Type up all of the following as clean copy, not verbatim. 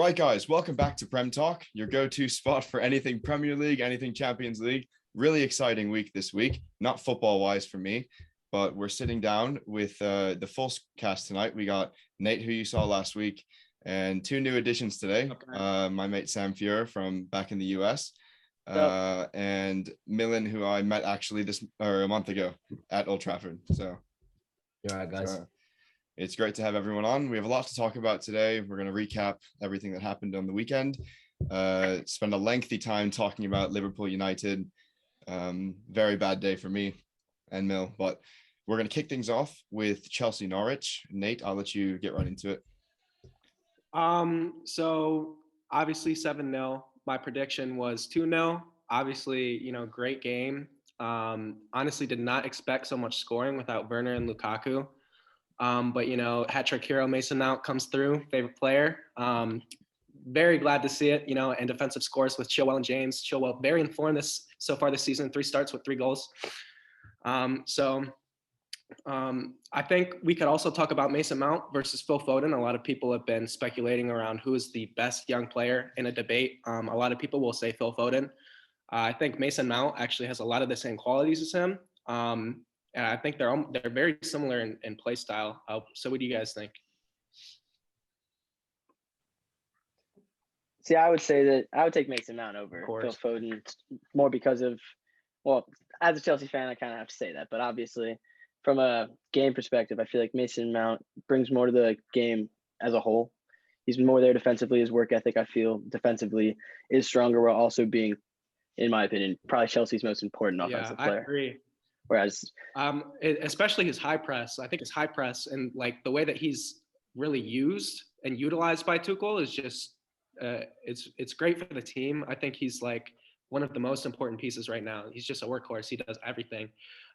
Right, guys, welcome back to Prem Talk, your go-to spot for anything Premier League, anything Champions League. Really exciting week this week, not football-wise for me, but we're sitting down with the full cast tonight. We got Nate, who you saw last week, and two new additions today. My mate Sam Fuhrer from back in the US, and Millen, who I met actually a month ago at Old Trafford. So, all right, guys. It's great to have everyone on. We have a lot to talk about today. We're going to recap everything that happened on the weekend, spend a lengthy time talking about Liverpool United. Very bad day for me and Mill, but we're going to kick things off with Chelsea Norwich. Nate, I'll let you get right into it. So obviously 7-0. My prediction was 2-0. Obviously, great game. Honestly, did not expect so much scoring without Werner and Lukaku. But hat-trick hero Mason Mount comes through, favorite player. Very glad to see it, and defensive scores with Chilwell and James. Chilwell very informed so far this season, 3 starts with 3 goals. I think we could also talk about Mason Mount versus Phil Foden. A lot of people have been speculating around who is the best young player in a debate. A lot of people will say Phil Foden. I think Mason Mount actually has a lot of the same qualities as him. And I think they're very similar in play style. So what do you guys think? See, I would say that I would take Mason Mount over Phil Foden more because of, well, as a Chelsea fan, I kind of have to say that. But obviously, from a game perspective, I feel like Mason Mount brings more to the game as a whole. He's more there defensively. His work ethic, I feel, defensively is stronger while also being, in my opinion, probably Chelsea's most important offensive player. I agree. Whereas, especially his high press, I think his high press and like the way that he's really used and utilized by Tuchel is just, it's great for the team. I think he's like one of the most important pieces right now. He's just a workhorse. He does everything.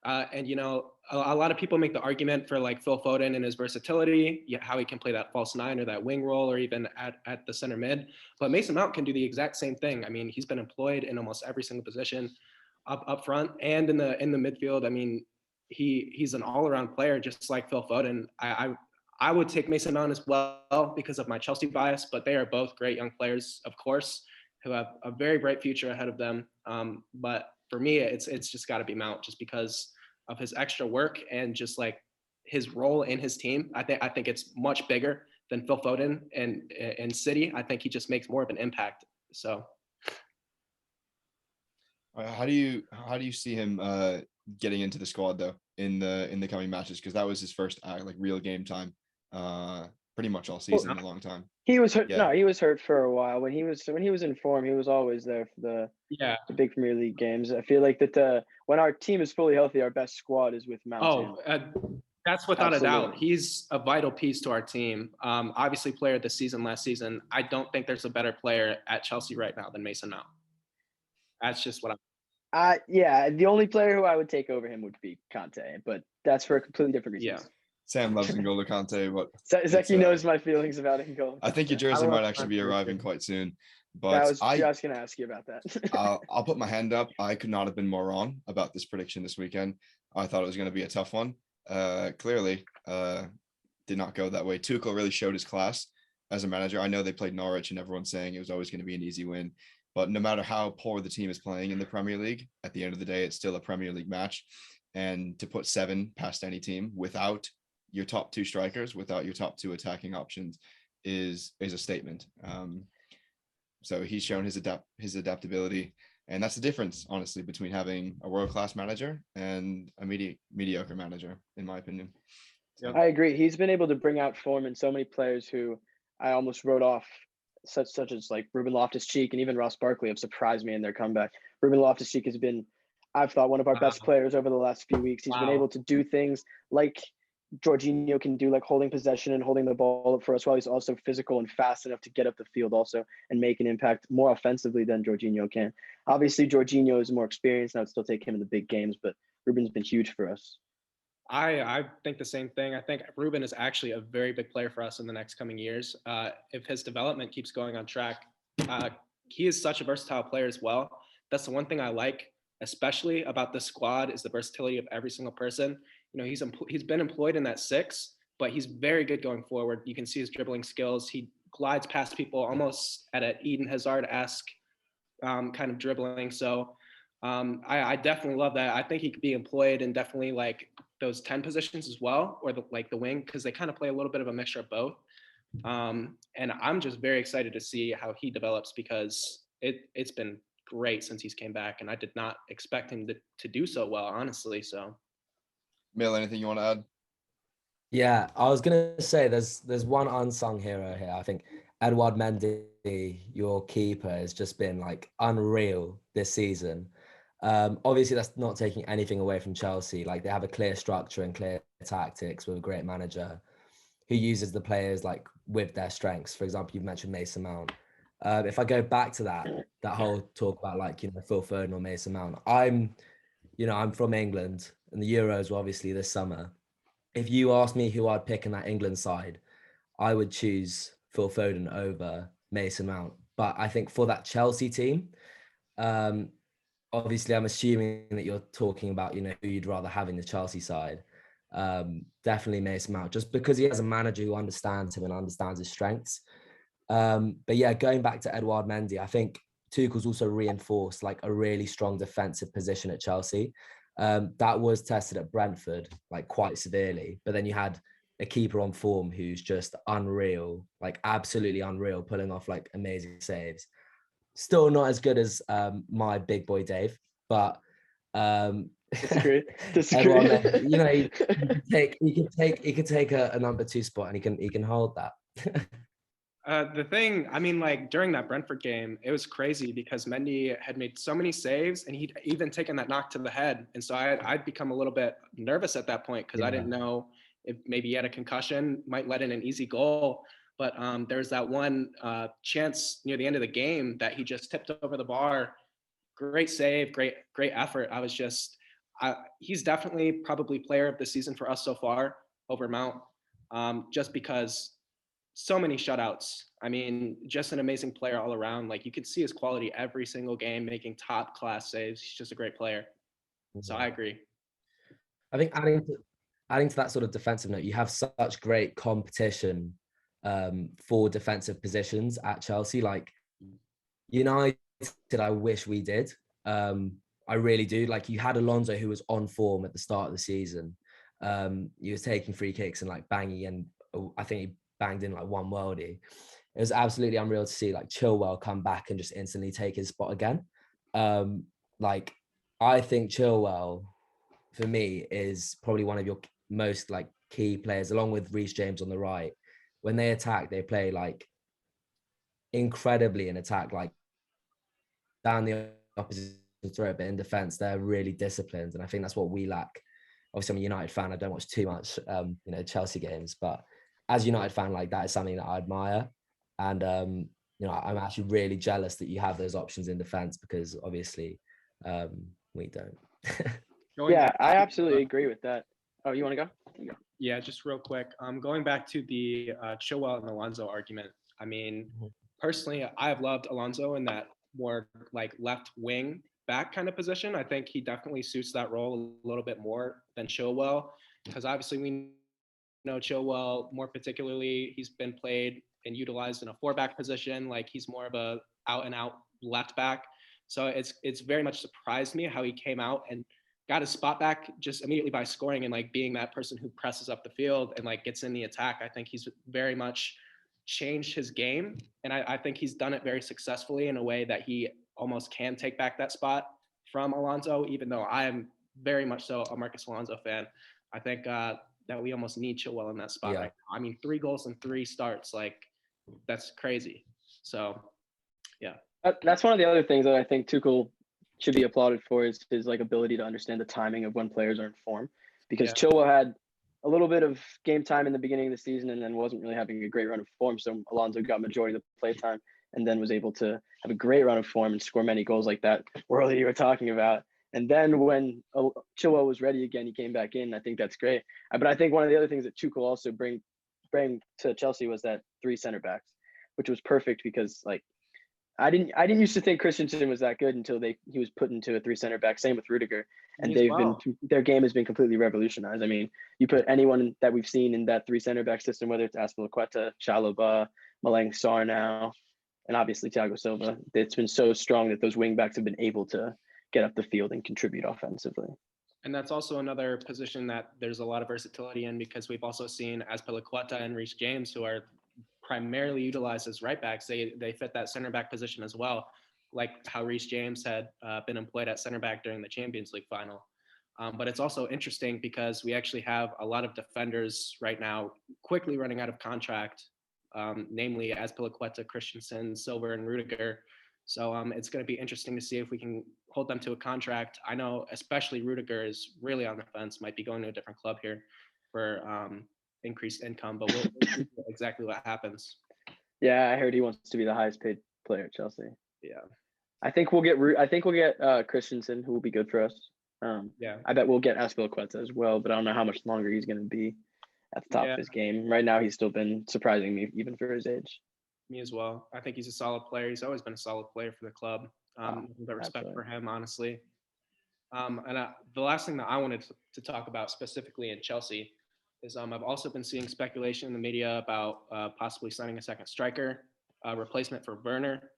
And a lot of people make the argument for like Phil Foden and his versatility, how he can play that false 9 or that wing role or even at the center mid. But Mason Mount can do the exact same thing. I mean, he's been employed in almost every single position. Up front and in the midfield. I mean, he's an all-around player, just like Phil Foden. I would take Mason Mount as well because of my Chelsea bias, but they are both great young players, of course, who have a very bright future ahead of them. But for me, it's just got to be Mount, just because of his extra work and just like his role in his team. I think it's much bigger than Phil Foden and City. I think he just makes more of an impact. So. How do you see him getting into the squad though in the coming matches? Because that was his first real game time, pretty much all season in a long time. He was hurt. Yeah. No, he was hurt for a while. When he was in form, he was always there for the big Premier League games. I feel like that when our team is fully healthy, our best squad is with Mount. That's without a doubt. He's a vital piece to our team. Obviously, player of the season last season. I don't think there's a better player at Chelsea right now than Mason Mount. That's just what the only player who I would take over him would be Conte, but that's for a completely different reason. Yeah. Sam loves N'Golo Conte, but Zeki knows my feelings about N'Golo. I think your jersey might actually be arriving quite soon. But I was just going to ask you about that. I'll put my hand up. I could not have been more wrong about this prediction this weekend. I thought it was going to be a tough one. Clearly, did not go that way. Tuchel really showed his class as a manager. I know they played Norwich and everyone's saying it was always going to be an easy win. But no matter how poor the team is playing in the Premier League, at the end of the day, it's still a Premier League match. And to put 7 past any team without your top 2 strikers, without your top 2 attacking options is a statement. So he's shown his adaptability. And that's the difference, honestly, between having a world-class manager and a mediocre manager, in my opinion. So. I agree. He's been able to bring out form in so many players who I almost wrote off, such as like Ruben Loftus-Cheek and even Ross Barkley have surprised me in their comeback. Ruben Loftus-Cheek has been, I've thought, one of our best players over the last few weeks. He's been able to do things like Jorginho can do, like holding possession and holding the ball up for us, while he's also physical and fast enough to get up the field also and make an impact more offensively than Jorginho can. Obviously, Jorginho is more experienced, and I would still take him in the big games, but Ruben's been huge for us. I think the same thing. I think Ruben is actually a very big player for us in the next coming years. If his development keeps going on track, he is such a versatile player as well. That's the one thing I like, especially about this squad, is the versatility of every single person. You know, he's been employed in that 6, but he's very good going forward. You can see his dribbling skills. He glides past people almost at an Eden Hazard-esque kind of dribbling. So I definitely love that. I think he could be employed in definitely like those 10 positions as well, or the wing, because they kind of play a little bit of a mixture of both. And I'm just very excited to see how he develops, because it's been great since he's came back, and I did not expect him to do so well, honestly. So, Mill, anything you want to add? Yeah, I was gonna say there's one unsung hero here. I think Edouard Mendy, your keeper, has just been like unreal this season. Obviously, that's not taking anything away from Chelsea. Like, they have a clear structure and clear tactics with a great manager who uses the players like with their strengths. For example, you've mentioned Mason Mount. If I go back to that whole talk about like, Phil Foden or Mason Mount, I'm from England, and the Euros were obviously this summer. If you ask me who I'd pick in that England side, I would choose Phil Foden over Mason Mount. But I think for that Chelsea team, obviously I'm assuming that you're talking about, who you'd rather have in the Chelsea side. Definitely Mason Mount, just because he has a manager who understands him and understands his strengths. But yeah, going back to Edouard Mendy, I think Tuchel's also reinforced like a really strong defensive position at Chelsea. That was tested at Brentford like quite severely, but then you had a keeper on form who's just unreal, like absolutely unreal, pulling off like amazing saves. Still not as good as my big boy Dave, but Disagree. Mendy, he could take a number 2 spot, and he can hold that. The thing, I mean, like during that Brentford game, it was crazy because Mendy had made so many saves, and he'd even taken that knock to the head. And so I'd become a little bit nervous at that point, because I didn't know if maybe he had a concussion, might let in an easy goal. But there's that one chance near the end of the game that he just tipped over the bar. Great save, great effort. He's definitely probably player of the season for us so far over Mount, just because so many shutouts. I mean, just an amazing player all around. Like, you could see his quality every single game, making top class saves. He's just a great player. So I agree. I think adding to that sort of defensive note, you have such great competition for defensive positions at Chelsea. Like United, I wish we did. I really do. Like, you had Alonso, who was on form at the start of the season. He was taking free kicks and like banging, and I think he banged in like one worldie. It was absolutely unreal to see like Chilwell come back and just instantly take his spot again. Like, I think Chilwell, for me, is probably one of your most like key players, along with Reece James on the right. When they attack, they play like incredibly in attack, like down the opposition throat, but in defense, they're really disciplined. And I think that's what we lack. Obviously, I'm a United fan. I don't watch too much, Chelsea games, but as a United fan, like, that is something that I admire. And, I'm actually really jealous that you have those options in defense, because obviously we don't. Yeah, I absolutely agree with that. Oh, you want to go? Yeah, just real quick. Going back to the Chilwell and Alonso argument. I mean, personally, I've loved Alonso in that more like left wing back kind of position. I think he definitely suits that role a little bit more than Chilwell, because obviously we know Chilwell more particularly. He's been played and utilized in a 4-back position. Like, he's more of a out and out left back. So it's very much surprised me how he came out and got his spot back just immediately by scoring and like being that person who presses up the field and like gets in the attack. I think he's very much changed his game, and I think he's done it very successfully in a way that he almost can take back that spot from Alonso, even though I am very much so a Marcus Alonso fan. I think that we almost need Chilwell in that spot right now. I mean, 3 goals in 3 starts, like, that's crazy. So, yeah. That's one of the other things that I think Tuchel should be applauded for, is his like ability to understand the timing of when players are in form. Because Chilwell had a little bit of game time in the beginning of the season and then wasn't really having a great run of form. So Alonso got majority of the play time and then was able to have a great run of form and score many goals like that world you were talking about. And then when Chilwell was ready again, he came back in. I think that's great. But I think one of the other things that Tuchel also bring to Chelsea was that 3 center backs, which was perfect, because like I didn't used to think Christensen was that good until he was put into a 3 center back. Same with Rudiger, and Me as well. their game has been completely revolutionized. I mean, you put anyone that we've seen in that 3 center back system, whether it's Azpilicueta, Chalobah, Malang Sarr now, and obviously Thiago Silva. It's been so strong that those wing backs have been able to get up the field and contribute offensively. And that's also another position that there's a lot of versatility in, because we've also seen Azpilicueta and Reece James, who are primarily utilized as right backs. They fit that center back position as well, like how Reece James had been employed at center back during the Champions League final. But it's also interesting because we actually have a lot of defenders right now quickly running out of contract, namely Azpilicueta, Christensen, Silva, and Rudiger. So it's going to be interesting to see if we can hold them to a contract. I know especially Rudiger is really on the fence, might be going to a different club here for increased income, but we'll see exactly what happens. Yeah, I heard he wants to be the highest paid player at Chelsea. Yeah. I think we'll get Christensen, who will be good for us. Yeah. I bet we'll get Azpilicueta as well, but I don't know how much longer he's going to be at the top of his game. Right now, he's still been surprising me, even for his age. Me as well. I think he's a solid player. He's always been a solid player for the club. The respect for him, honestly. And the last thing that I wanted to talk about specifically in Chelsea is I've also been seeing speculation in the media about possibly signing a second striker, replacement for Werner.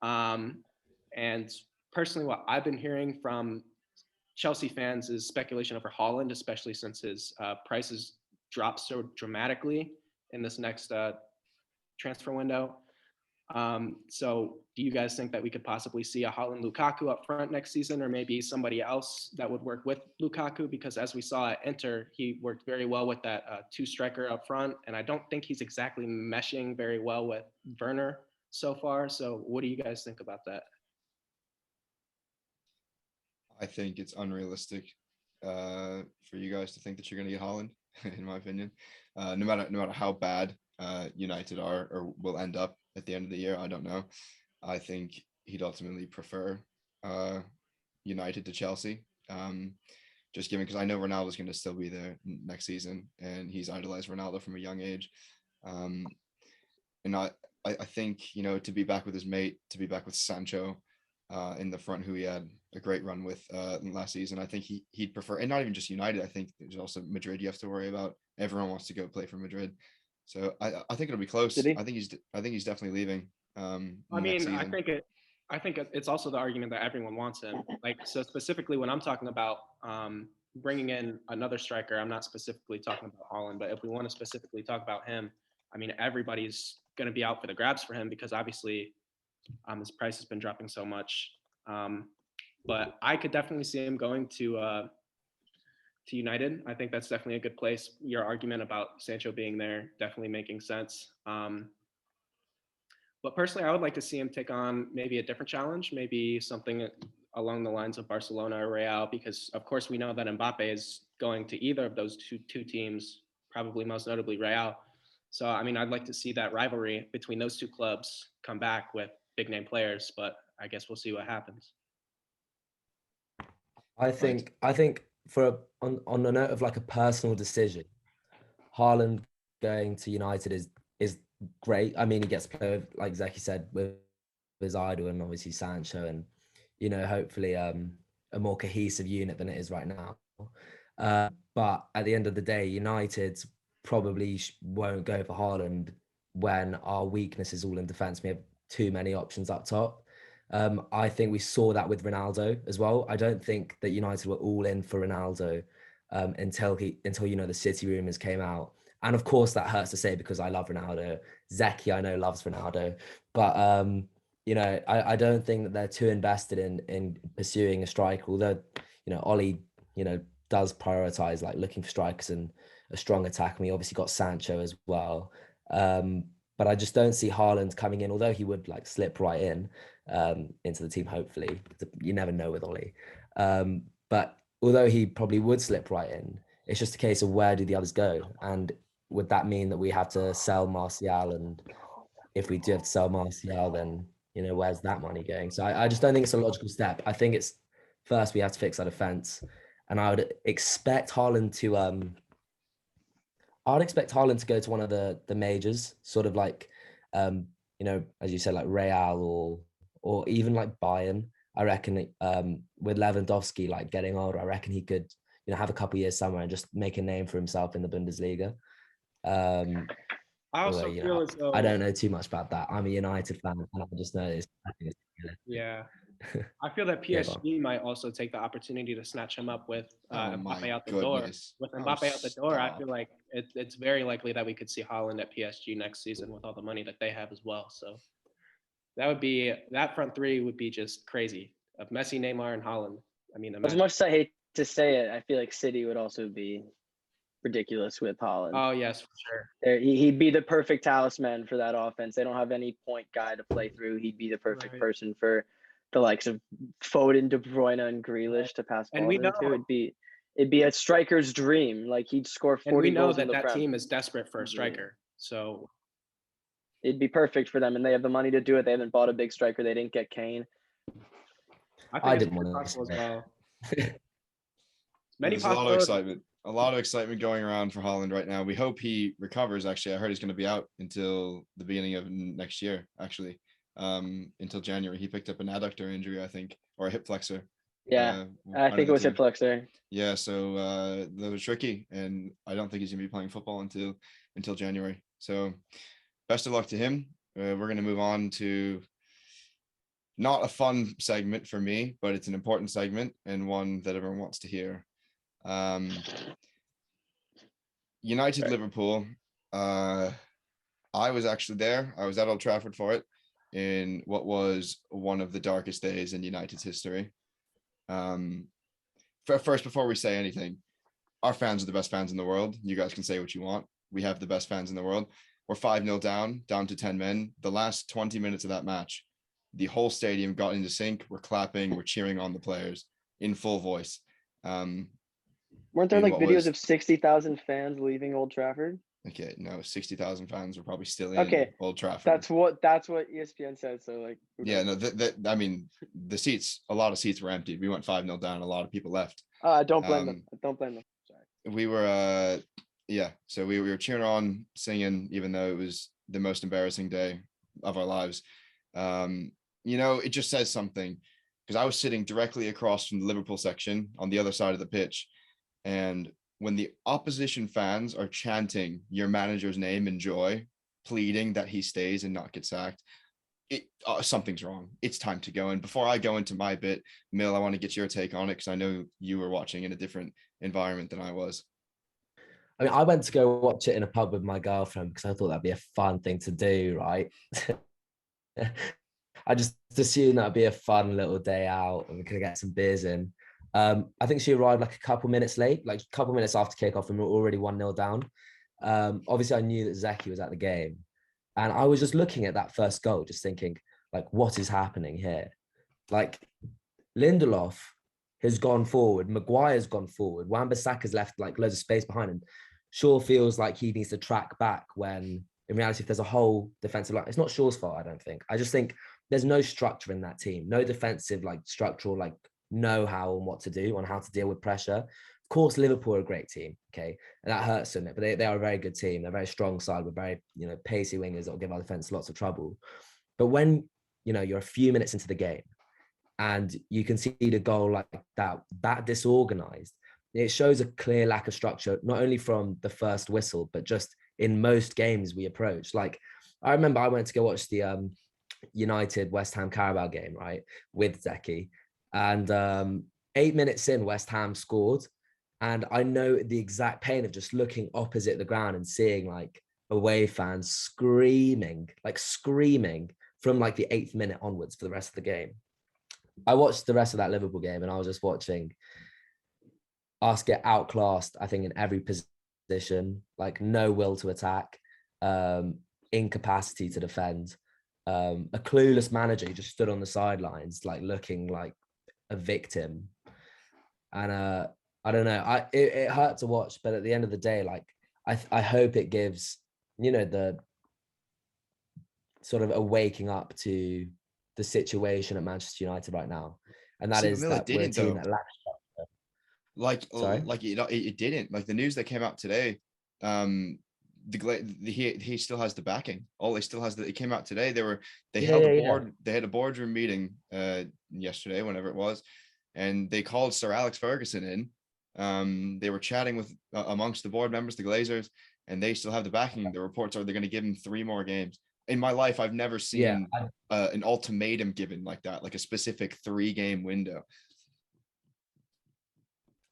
And personally, what I've been hearing from Chelsea fans is speculation over Haaland, especially since his prices dropped so dramatically in this next transfer window. So do you guys think that we could possibly see a Haaland Lukaku up front next season, or maybe somebody else that would work with Lukaku? Because as we saw at Inter, he worked very well with that 2 striker up front, and I don't think he's exactly meshing very well with Werner so far. So what do you guys think about that? I think it's unrealistic for you guys to think that you're going to get Haaland, in my opinion. No matter how bad United are or will end up at the end of the year, I don't know. I think he'd ultimately prefer United to Chelsea. Just given, because I know Ronaldo's going to still be there next season, and he's idolized Ronaldo from a young age. And I think, to be back with his mate, to be back with Sancho in the front, who he had a great run with last season, I think he'd prefer, and not even just United. I think there's also Madrid you have to worry about. Everyone wants to go play for Madrid. So I think it'll be close. I think he's definitely leaving. I think it's also the argument that everyone wants him. Like, so specifically when I'm talking about bringing in another striker, I'm not specifically talking about Haaland, but if we want to specifically talk about him, I mean, everybody's going to be out for the grabs for him, because obviously his price has been dropping so much. But I could definitely see him going to United. I think that's definitely a good place. Your argument about Sancho being there definitely making sense. But personally, I would like to see him take on maybe a different challenge, maybe something along the lines of Barcelona or Real, because of course we know that Mbappe is going to either of those two teams, probably most notably Real. So, I mean, I'd like to see that rivalry between those two clubs come back with big name players, but I guess we'll see what happens. I think on the note of like a personal decision, Haaland going to United is great. I mean, he gets to play with, like Zeki said, with his idol and obviously Sancho, and hopefully a more cohesive unit than it is right now. But at the end of the day, United probably won't go for Haaland when our weakness is all in defence. We have too many options up top. I think we saw that with Ronaldo as well. I don't think that United were all in for Ronaldo until the City rumours came out. And of course that hurts to say, because I love Ronaldo. Zeki, I know, loves Ronaldo. But I don't think that they're too invested in pursuing a striker, although Ollie does prioritise like looking for strikers and a strong attack, and we obviously got Sancho as well. But I just don't see Haaland coming in, although he would like slip right in into the team, hopefully. You never know with Ollie. But although he probably would slip right in, it's just a case of where do the others go? And would that mean that we have to sell Martial? And if we do have to sell Martial, then, where's that money going? So I just don't think it's a logical step. I think it's first we have to fix our defense. And I would expect Haaland to go to one of the majors, sort of like, as you said, like Real or even like Bayern. I reckon with Lewandowski like getting older, I reckon he could, have a couple years somewhere and just make a name for himself in the Bundesliga. I also Although, feel as though I don't know too much about that. I'm a United fan, and I just know it's. Yeah, I feel that PSG might also take the opportunity to snatch him up with Mbappe out the door. With Mbappe out the door, I feel like it's very likely that we could see Haaland at PSG next season with all the money that they have as well. So that front three would be just crazy of Messi, Neymar, and Haaland. I mean, as much as I hate to say it, I feel like City would also be ridiculous with Haaland. Oh yes, for sure. He'd be the perfect talisman for that offense. They don't have any point guy to play through. He'd be the perfect person for the likes of Foden, De Bruyne, and Grealish to pass balls into. It'd be a striker's dream. Like he'd score 40 goals in the Prem. That team is desperate for a striker, so it'd be perfect for them, and they have the money to do it. They haven't bought a big striker. They didn't get Kane. I didn't want to as well. There's a lot of excitement going around for Haaland right now. We hope he recovers. Actually, I heard he's going to be out until the beginning of next year. Actually, until January. He picked up an adductor injury, I think, or a hip flexor. Yeah, I think it was hip flexor. Yeah, so that was tricky, and I don't think he's going to be playing football until January. So, best of luck to him. We're going to move on to not a fun segment for me, but it's an important segment and one that everyone wants to hear. United Liverpool. I was actually there. I was at Old Trafford for it in what was one of the darkest days in United's history. First, before we say anything, our fans are the best fans in the world. You guys can say what you want. We have the best fans in the world. We're 5-0 down to 10 men. The last 20 minutes of that match, the whole stadium got into sync. We're clapping, we're cheering on the players in full voice. Weren't there like videos of 60,000 fans leaving Old Trafford? Okay, no, 60,000 fans were probably still in Old Trafford. That's what ESPN said. So like, yeah, no, I mean, a lot of seats were emptied. We went 5-0 down. A lot of people left. Don't blame them. Don't blame them. Sorry. We were, so we were cheering on, singing, even though it was the most embarrassing day of our lives. It just says something, because I was sitting directly across from the Liverpool section on the other side of the pitch. And when the opposition fans are chanting your manager's name in joy, pleading that he stays and not get sacked, something's wrong. It's time to go. And before I go into my bit, Mill, I want to get your take on it, because I know you were watching in a different environment than I was. I mean, I went to go watch it in a pub with my girlfriend because I thought that'd be a fun thing to do, right? I just assumed that'd be a fun little day out and we could get some beers in. I think she arrived like a couple minutes late, like a couple minutes after kickoff, and we were already 1-0 down. Obviously, I knew that Zeki was at the game, and I was just looking at that first goal, just thinking, like, what is happening here? Like, Lindelof has gone forward, Maguire's gone forward, Wan-Bissaka's left like loads of space behind him. Shaw feels like he needs to track back when, in reality, if there's a whole defensive line, it's not Shaw's fault, I don't think. I just think there's no structure in that team, no defensive, like, structural, like, know-how on what to do, on how to deal with pressure. Of course, Liverpool are a great team, okay, and that hurts them, but they are a very good team. They're a very strong side with very, pacey wingers that will give our defense lots of trouble. But when, you're a few minutes into the game and you can see the goal like that disorganized, it shows a clear lack of structure, not only from the first whistle, but just in most games we approach. Like, I remember I went to go watch the United West Ham Carabao game, right, with Zeki. And 8 minutes in, West Ham scored. And I know the exact pain of just looking opposite the ground and seeing like away fans screaming from like the 8th minute onwards for the rest of the game. I watched the rest of that Liverpool game and I was just watching us get outclassed, I think, in every position, like no will to attack, incapacity to defend, a clueless manager who just stood on the sidelines, like looking like a victim. And I don't know, it hurt to watch, but at the end of the day, like I hope it gives the sort of a waking up to the situation at Manchester United right now, and that is that we're a team that lacks structure. It didn't. Like the news that came out today, he still has the backing. Ole still has it came out today. They Yeah, held a yeah. board. They had a boardroom meeting yesterday, whenever it was, and they called Sir Alex Ferguson in. They were chatting with amongst the board members, the Glazers, and they still have the backing. The reports are they're going to give him 3 more games. In my life, I've never seen an ultimatum given like that, like a specific 3-game window.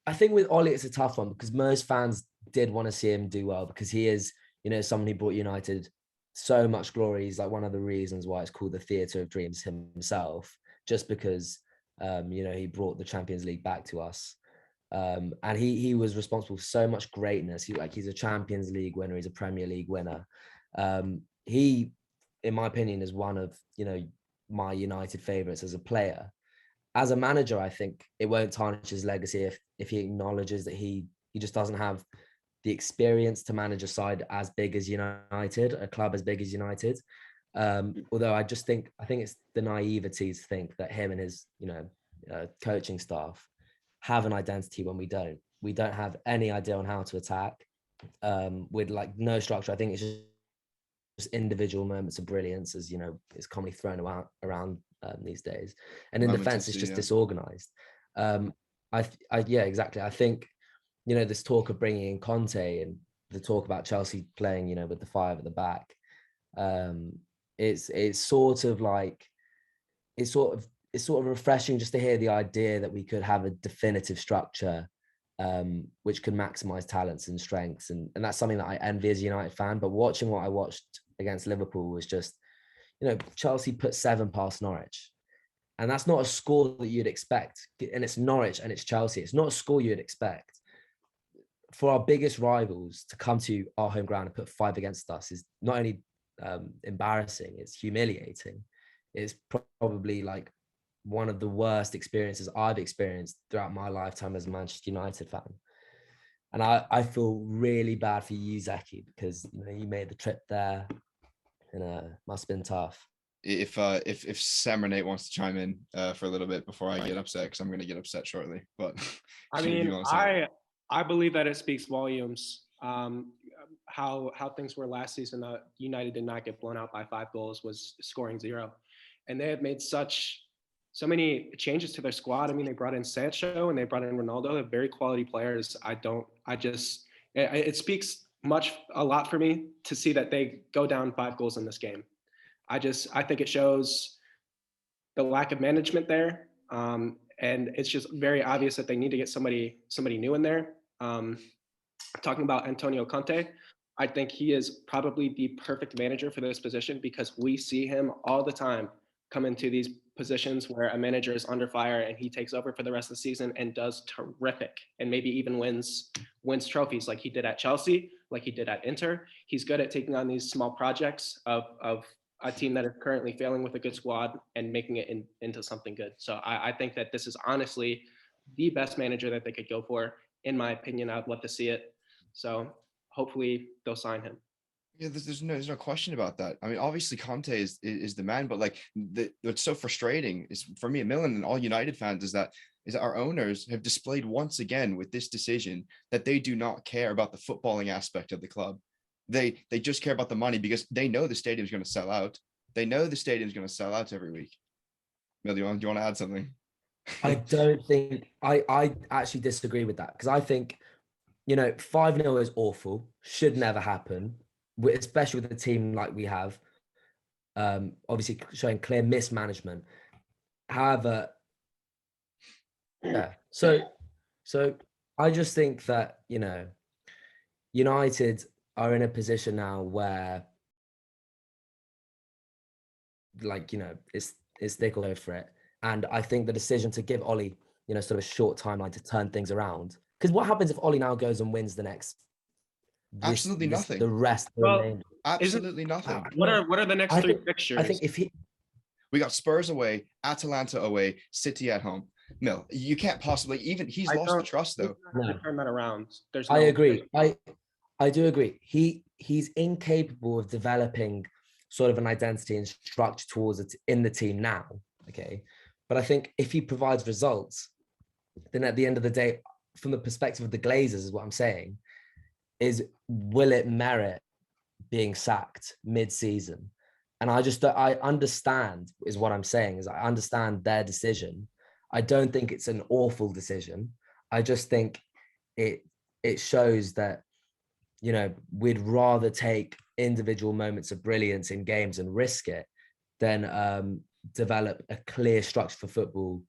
I think with Ollie, it's a tough one because most fans did want to see him do well because he is, someone who brought United so much glory. He's like one of the reasons why it's called the Theatre of Dreams himself, just because, he brought the Champions League back to us. And he was responsible for so much greatness. He's a Champions League winner. He's a Premier League winner. He, in my opinion, is one of, my United favourites as a player. As a manager, I think it won't tarnish his legacy if he acknowledges that he just doesn't have the experience to manage a side as big as United, a club as big as United. Although I think it's the naivety to think that him and his coaching staff have an identity when we don't. We don't have any idea on how to attack with like no structure. I think it's just individual moments of brilliance, as it's commonly thrown around these days. And in defense, it's just disorganized. Yeah, exactly. I think this talk of bringing in Conte and the talk about Chelsea playing with the 5 at the back, it's sort of refreshing just to hear the idea that we could have a definitive structure which could maximize talents and strengths, and that's something that I envy as a United fan. But watching what I watched against Liverpool was just, Chelsea put 7 past Norwich, and that's not a score that you'd expect. And it's Norwich and it's Chelsea. It's not a score you'd expect. For our biggest rivals to come to our home ground and put 5 against us is not only embarrassing, it's humiliating. It's probably like one of the worst experiences I've experienced throughout my lifetime as a Manchester United fan. And I feel really bad for you, Zeki, because you made the trip there, and must have been tough. If Sam or Nate wants to chime in for a little bit before I get upset, because I'm going to get upset shortly. But I mean, I believe that it speaks volumes how things were last season. United did not get blown out by 5 goals, was scoring 0, and they have made so many changes to their squad. I mean, they brought in Sancho and they brought in Ronaldo. They're very quality players. It speaks a lot for me to see that they go down 5 goals in this game. I think it shows the lack of management there. And it's just very obvious that they need to get somebody new in there. Talking about Antonio Conte, I think he is probably the perfect manager for this position because we see him all the time come into these positions where a manager is under fire and he takes over for the rest of the season and does terrific and maybe even wins trophies like he did at Chelsea, like he did at Inter. He's good at taking on these small projects of a team that is currently failing with a good squad and making it into something good. So I think that this is honestly the best manager that they could go for. In my opinion, I'd love to see it. So hopefully they'll sign him. Yeah, there's no question about that. I mean, obviously Conte is the man, but like what's so frustrating is for me, Milan and all United fans is that our owners have displayed once again with this decision that they do not care about the footballing aspect of the club. They just care about the money because they know the stadium's going to sell out. They know the stadium's going to sell out every week. Mil, do you want to add something? I don't think I actually disagree with that because I think 5-0 is awful, should never happen. Especially with a team like we have, obviously showing clear mismanagement. However, yeah. So I just think that United are in a position now where, it's thick all over it. And I think the decision to give Ollie, sort of a short timeline to turn things around. Because what happens if Ollie now goes and wins nothing. The rest. Absolutely nothing. What are the next 3 fixtures? I think we got Spurs away, Atalanta away, City at home. Mil, you can't possibly he's lost the trust though. Turn that around. I agree. I do agree. He's incapable of developing sort of an identity and structure towards it in the team now. Okay, but I think if he provides results, then at the end of the day, from the perspective of the Glazers, is what I'm saying. Is will it merit being sacked mid-season. And I understand is what I'm saying, is I understand their decision. I don't think it's an awful decision. I just think it shows that, you know, we'd rather take individual moments of brilliance in games and risk it than develop a clear structure for football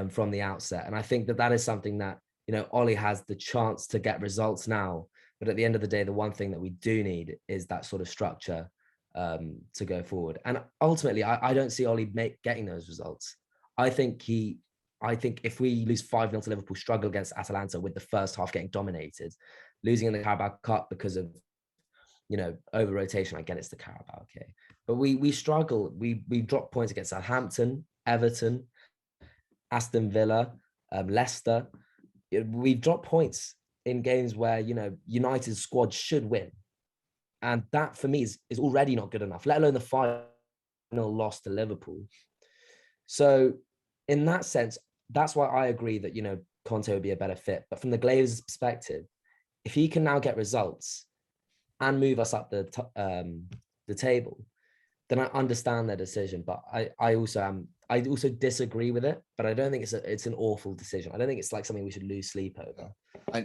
from the outset. And I think that is something that, you know, Ollie has the chance to get results now. But at the end of the day, the one thing that we do need is that sort of structure to go forward. And ultimately, I don't see Ollie getting those results. I think if we lose 5-0 to Liverpool, struggle against Atalanta with the first half getting dominated, losing in the Carabao Cup because of, you know, over rotation. I get it's the Carabao, okay, but we struggle. We drop points against Southampton, Everton, Aston Villa, Leicester. We've dropped points in games where, you know, United's squad should win, and that for me is already not good enough. Let alone the final loss to Liverpool. So, in that sense, that's why I agree that, you know, Conte would be a better fit. But from the Glazers' perspective, if he can now get results and move us up the table, then I understand their decision. But I also disagree with it. But I don't think it's an awful decision. I don't think it's like something we should lose sleep over.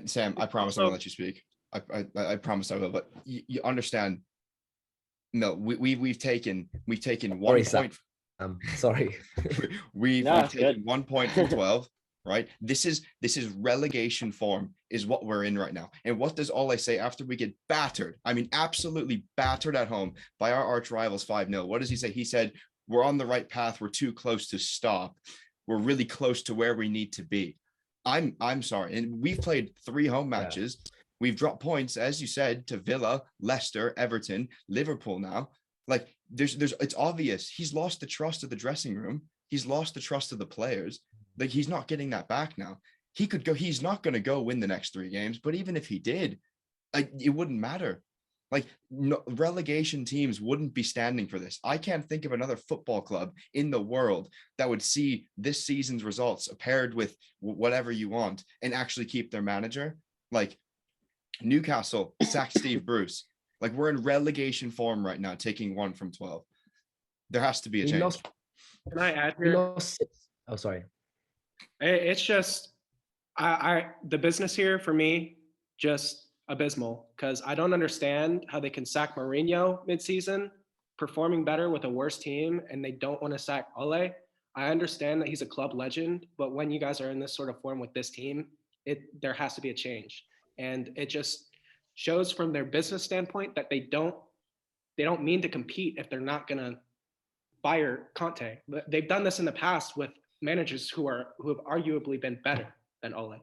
Sam, I promise I'm gonna let you speak. I promise I will. But you understand? No, we've taken 1 point. Sorry. We've taken 1 point from 12. Right. This is relegation form is what we're in right now. And what does Ole say after we get battered? I mean, absolutely battered at home by our arch rivals 5-0. What does he say? He said, we're on the right path. We're too close to stop. We're really close to where we need to be. I'm sorry. And we've played 3 home matches. Yeah. We've dropped points, as you said, to Villa, Leicester, Everton, Liverpool now. Like it's obvious. He's lost the trust of the dressing room. He's lost the trust of the players. Like, he's not getting that back now. He's not going to go win the next 3 games, but even if he did, it wouldn't matter. Like, no, relegation teams wouldn't be standing for this. I can't think of another football club in the world that would see this season's results paired with whatever you want and actually keep their manager. Like, Newcastle sacked Steve Bruce. Like, we're in relegation form right now, taking 1 from 12. There has to be a change. Can I add here? Oh, sorry. It's just, the business here for me, just abysmal, because I don't understand how they can sack Mourinho mid-season, performing better with a worse team, and they don't want to sack Ole. I understand that he's a club legend, but when you guys are in this sort of form with this team, there has to be a change. And it just shows from their business standpoint that they don't mean to compete if they're not going to fire Conte. They've done this in the past with managers who have arguably been better than Ole.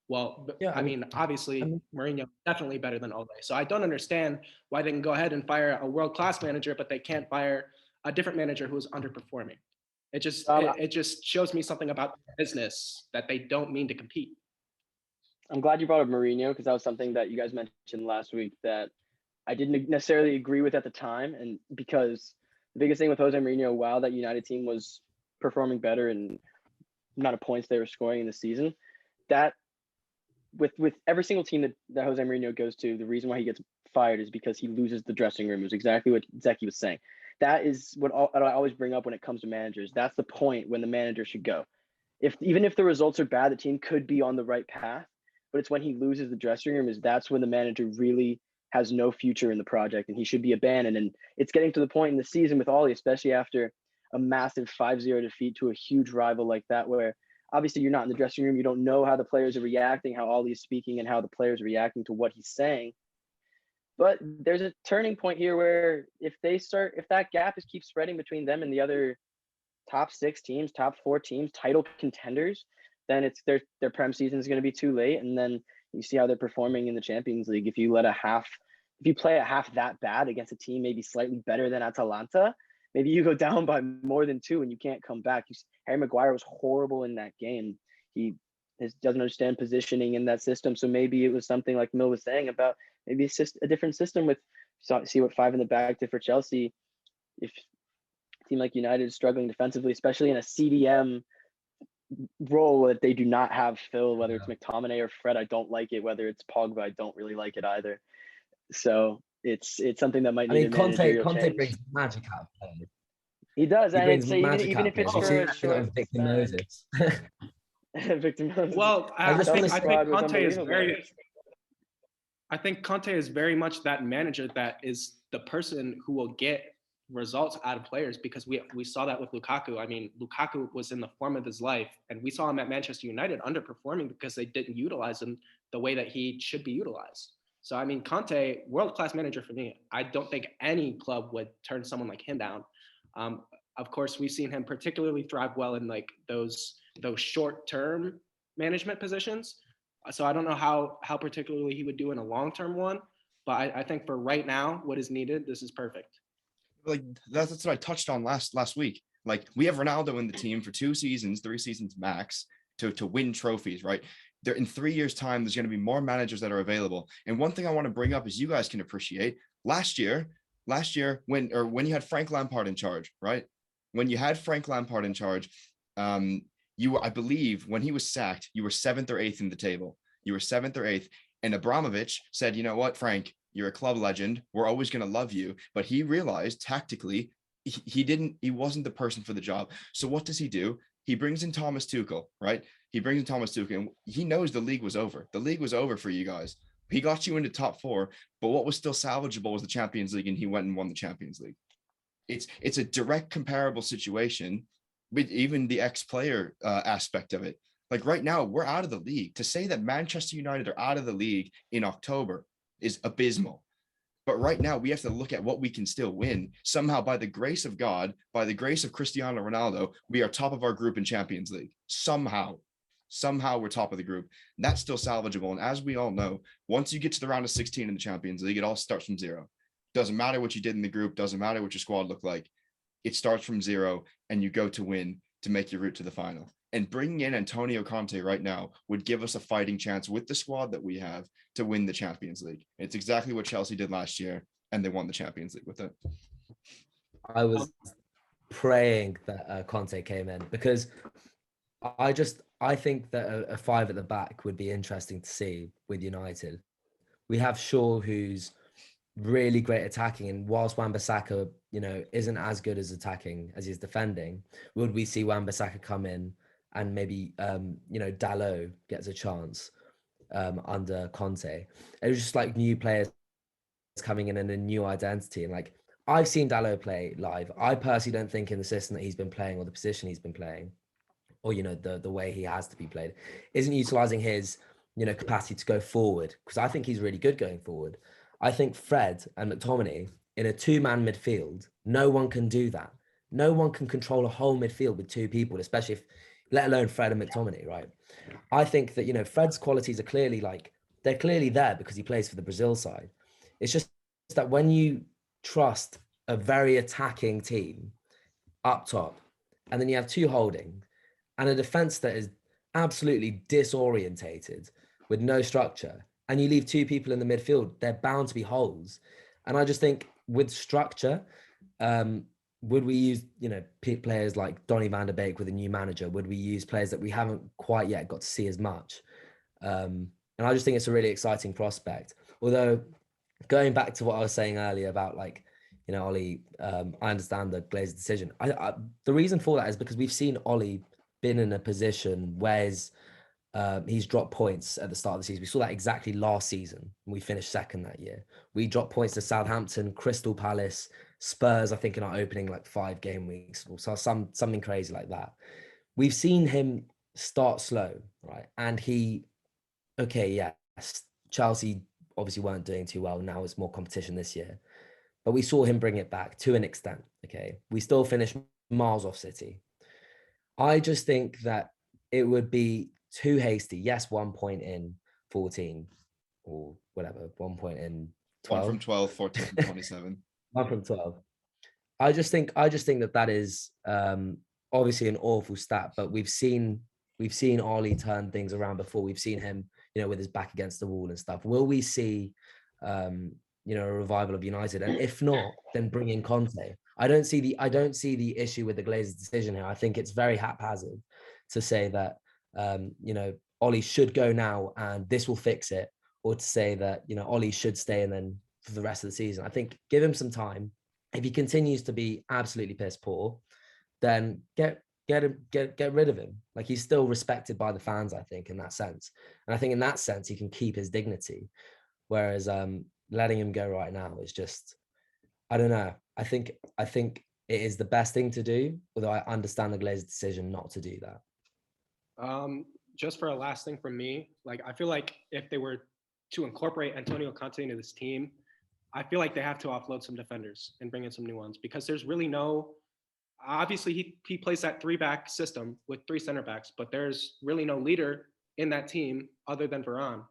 Well, yeah, I mean, obviously, Mourinho definitely better than Ole. So I don't understand why they can go ahead and fire a world-class manager, but they can't fire a different manager who's underperforming. It just shows me something about business that they don't mean to compete. I'm glad you brought up Mourinho, because that was something that you guys mentioned last week that I didn't necessarily agree with at the time. And because the biggest thing with Jose Mourinho, while that United team was performing better and amount of points they were scoring in the season, that with every single team that Jose Mourinho goes to, the reason why he gets fired is because he loses the dressing room. It was exactly what Zeki was saying. That is what I always bring up when it comes to managers. That's the point when the manager should go. Even if the results are bad, the team could be on the right path, but it's when he loses the dressing room that's when the manager really has no future in the project and he should be abandoned. And it's getting to the point in the season with Ollie, especially after a massive 5-0 defeat to a huge rival like that, where obviously you're not in the dressing room. You don't know how the players are reacting, how Ollie is speaking, and how the players are reacting to what he's saying. But there's a turning point here where if that gap keeps spreading between them and the other top 6 teams, top 4 teams, title contenders, then it's their Prem season is going to be too late. And then you see how they're performing in the Champions League. If you play a half that bad against a team maybe slightly better than Atalanta, maybe you go down by more than 2 and you can't come back. Harry Maguire was horrible in that game. He doesn't understand positioning in that system. So maybe it was something like Mill was saying about maybe it's just a different system with see what 5 in the back did for Chelsea. If a team like United is struggling defensively, especially in a CDM role that they do not have filled, whether it's McTominay or Fred, I don't like it. Whether it's Pogba, I don't really like it either. So it's something that might I need mean, a managerial Conte change. brings magic out of players. He does, He and brings it's even magic even out of if it's players. for You've a seen that short with Victor span. Moses. Victor Moses. Well, I just wanna I say- think was Conte is unbelievable. I think Conte is very much that manager that is the person who will get results out of players, because we saw that with Lukaku. I mean, Lukaku was in the form of his life, and we saw him at Manchester United underperforming because they didn't utilize him the way that he should be utilized. So, I mean, Conte, world-class manager for me. I don't think any club would turn someone like him down. Of course, we've seen him particularly thrive well in like those short-term management positions. So I don't know how particularly he would do in a long-term one, but I think for right now, what is needed, this is perfect. Like that's what I touched on last week. Like we have Ronaldo in the team for 2 seasons, 3 seasons max to win trophies, right? There in 3 years' time, there's going to be more managers that are available. And one thing I want to bring up is you guys can appreciate last year when you had Frank Lampard in charge, right? When you had Frank Lampard in charge, you were, I believe, when he was sacked, you were 7th or 8th in the table. You were 7th or 8th, and Abramovich said, "You know what, Frank? You're a club legend. We're always going to love you." But he realized tactically he wasn't the person for the job. So what does he do? He brings in Thomas Tuchel, right? He brings in Thomas Tuchel, and he knows the league was over. The league was over for you guys. He got you into top 4, but what was still salvageable was the Champions League, and he went and won the Champions League. It's a direct comparable situation with even the ex-player aspect of it. Like right now, we're out of the league. To say that Manchester United are out of the league in October is abysmal. But right now, we have to look at what we can still win. Somehow, by the grace of God, by the grace of Cristiano Ronaldo, we are top of our group in Champions League. Somehow we're top of the group. That's still salvageable. And as we all know, once you get to the round of 16 in the Champions League, it all starts from zero. Doesn't matter what you did in the group. Doesn't matter what your squad looked like. It starts from zero, and you go to win to make your route to the final. And bringing in Antonio Conte right now would give us a fighting chance with the squad that we have to win the Champions League. It's exactly what Chelsea did last year, and they won the Champions League with it. I was praying that Conte came in, because I think that a 5 at the back would be interesting to see with United. We have Shaw, who's really great attacking, and whilst Wan-Bissaka, isn't as good as attacking as he's defending, would we see Wan-Bissaka come in and maybe Dalot gets a chance under Conte? It was just like new players coming in and a new identity. And like I've seen Dalot play live. I personally don't think in the system that he's been playing or the position he's been playing, or the way he has to be played, isn't utilizing his capacity to go forward, because I think he's really good going forward. I think Fred and McTominay in a 2-man midfield, no one can do that. No one can control a whole midfield with 2 people, especially if, let alone Fred and McTominay, right? I think that, Fred's qualities are clearly they're clearly there because he plays for the Brazil side. It's just that when you trust a very attacking team up top, and then you have 2 holding and a defense that is absolutely disorientated with no structure, and you leave 2 people in the midfield, they're bound to be holes. And I just think with structure, would we use, players like Donny van der Beek with a new manager? Would we use players that we haven't quite yet got to see as much? And I just think it's a really exciting prospect. Although going back to what I was saying earlier about Ollie, I understand the Glazers decision. The reason for that is because we've seen Ollie been in a position where he's dropped points at the start of the season. We saw that exactly last season. We finished 2nd that year. We dropped points to Southampton, Crystal Palace, Spurs, I think in our opening 5 game weeks, or so something crazy like that. We've seen him start slow, right? And Chelsea obviously weren't doing too well. Now it's more competition this year. But we saw him bring it back to an extent, okay? We still finished miles off City. I just think that it would be too hasty. Yes, 1 point in 14 or whatever, 1 point in 12. 1 from 12, 14 from 27. 1 from 12. I just think that is obviously an awful stat, but we've seen Ollie turn things around before. We've seen him, with his back against the wall and stuff. Will we see a revival of United? And if not, then bring in Conte. I don't see the issue with the Glazers decision here. I think it's very haphazard to say that Ollie should go now and this will fix it, or to say that Ollie should stay and then for the rest of the season. I think give him some time. If he continues to be absolutely piss poor, then get rid of him. Like, he's still respected by the fans, I think, in that sense. And I think in that sense, he can keep his dignity. Whereas letting him go right now is just, I don't know. I think it is the best thing to do, although I understand the Glazers' decision not to do that. Just for a last thing from me, like, I feel like if they were to incorporate Antonio Conte into this team, I feel like they have to offload some defenders and bring in some new ones, because there's really no, obviously he plays that 3-back system with 3 center backs, but there's really no leader in that team other than Varane.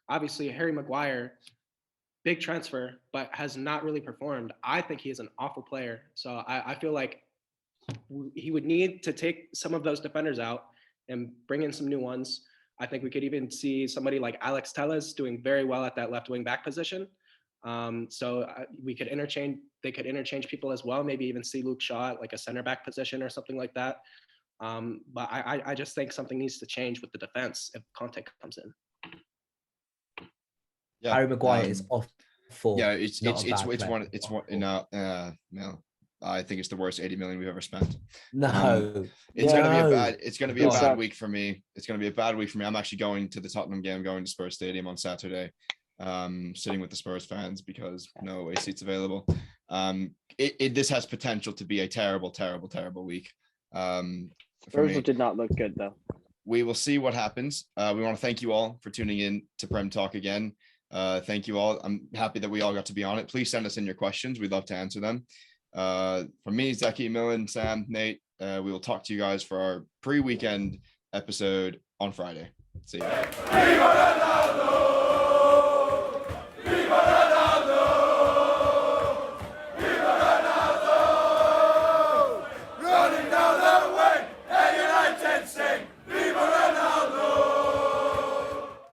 Obviously, Harry Maguire, big transfer, but has not really performed. I think he is an awful player. So I feel like he would need to take some of those defenders out and bring in some new ones. I think we could even see somebody like Alex Telles doing very well at that left wing back position. We could they could interchange people as well. Maybe even see Luke Shaw at like a center back position or something like that. But I just think something needs to change with the defense if Conte comes in. Yeah, Harry Maguire is awful. Yeah, it's not a bad one. No, I think it's the worst 80 million we've ever spent. No, It's gonna be a bad week for me. I'm actually going to the Tottenham game, going to Spurs Stadium on Saturday, sitting with the Spurs fans because no away seats available. This has potential to be a terrible week. Spurs did not look good though. We will see what happens. We want to thank you all for tuning in to Prem Talk again. Thank you all. I'm happy that we all got to be on it. Please send us in your questions. We'd love to answer them. From me, Zeki, Millen, Sam, Nate, we will talk to you guys for our pre-weekend episode on Friday. See you.